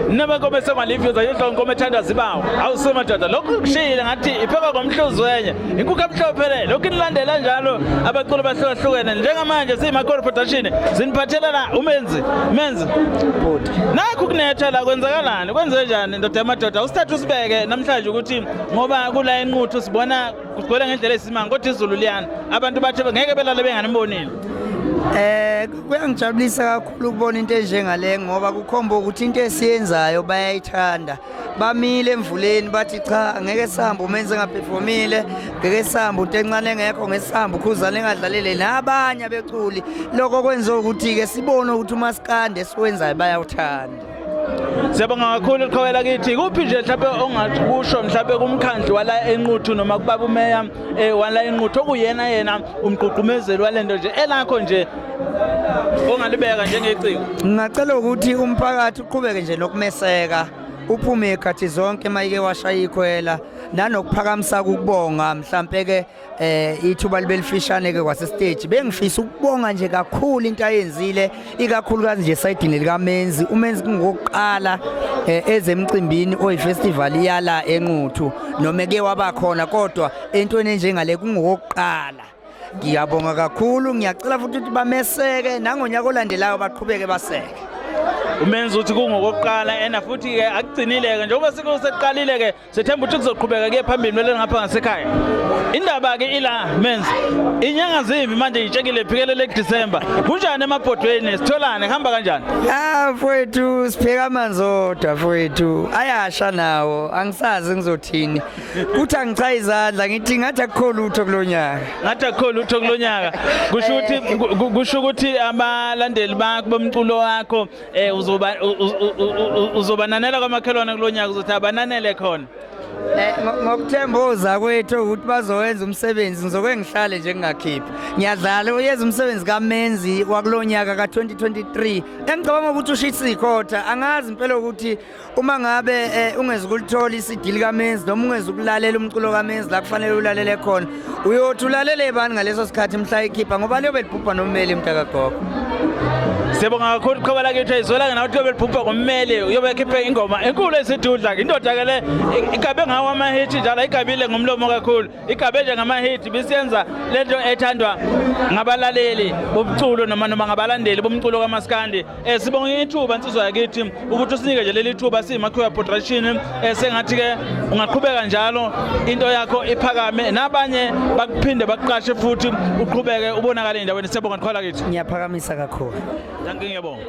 Nabakobe semalifyoza yidlonkomo ethanda zibawo awusemadoda lokhu kushile ngathi ipheka komhluzi wenye inkukhu emhlophe lokhu nilandela njalo abaculi bahlukahlukene njengamanje siyimakori production ziniphathelela Menzi nakho kunetha la kwenzakalani kwenze njani ndoda yamadoda usithathu sibeke namhlanje ukuthi ngoba kula Nquthu sibona kugcwele ngendlela esimanga kodwa izulu liyana abantu bathi ngeke belale benganibonile. Kuyangijabulisa kakhulu ukubona into enjengale ngoba kukhomba ukuthi into esiyenzayo bayayithanda. Bamile emvuleni bathi cha ngeke sihamba umenze ngaperformile ngeke sihamba into encane engekho ngesihamba ukhuzana engadlalele nabanye abeculi lokho kwenza ukuthi ke sibone ukuthi uMaskandi esiwenzayo bayawuthanda. Siyabonga kakhulu uqhawela kithi kuphi nje mhlawumbe ongakusho mhlawumbe kumkhandlu wala Nquthu noma kubaba umeya wala Nquthu okuyena umgqugqumezeli walento nje elakho nje ongalibeka njengeciko. Ngicela ukuthi umphakathi uqhubeke nje nokumeseka uphume ekhathi zonke mayike washaya ikhwela nanokuphakamisa ukubonga mhlambe ke ithuba libelifishane ke kwase stage bengifisa ukubonga nje kakhulu into ayenzile ikakhulukazi nje sayidini lika Menzi uMenzi kungokuqala ezemcimbini oyifestival yala Nquthu noma ke wabakhona kodwa entweni enjengale kungokuqala. Ngiyabonga kakhulu ngiyacela futhi ukuthi bameseke nangonyaka olandelayo baqhubeke baseke. Umenzi uthi kungokuqala ena futhi ke akugcinile ke njengoba sekuseqalile ke sethemba ukuthi kuzoqhubeka ke phambili wele ngapha ngasekhaya. Indaba ke ila Menzi inyanga zimbi manje itshekile iphikelele kuDisember kunjani emabhodweni sitholane hamba kanjani? Mfowethu sipheka amanzi odwa mfowethu ayasha nawo angisazi ngizothini kuthi angicha izandla ngithi ngathi akukho lutho kulonyaka kusho ukuthi abalandeli bakho bomculo wakho uzobananela kwamakhelwane kulonyaka uzothi abananele khona. Ngokuthemboza kwethu ukuthi bazowenza umsebenzi ngizokwe ngihlale nje ngingakhiphi ngiyadlala uyeza umsebenzi kaMenzi wakulonyaka ka2023 engicabanga ukuthi ushitsi ikhotha angazi impela ukuthi uma ngabe ungezukulithola iCD kaMenzi noma ungezukulalela umculo kaMenzi la kufanele ulalele khona uyothi ulalele bani ngaleso sikhathi mhla ikhipha ngoba liyobe libhubha nomeli mntakagogo. Siyabonga kakhulu uqhawela kithi izwela nawe uyobe libhubha ngommeli uyobe ekhiphe ingoma enkulu esidudla ke indoda ke le igabe ngawo ama-hit njalo igabile ngomlomo kakhulu igabe nje ngama-hit bisiyenza lento ethandwa ngabalaleli bomculo noma ngabalandeli bomculo kaMaskandi. Sibonga ithuba insizwa yakithi ukuthi usinike nje leli thuba siyimakhoya production sengathi ke ungaqhubeka njalo into yakho iphakame nabanye bakuphinde bakuqashe futhi uqhubeke ubonakale endaweni. Siyabonga uqhawela kithi. Ngiyaphakamisa kakhulu. Ngiyabonga.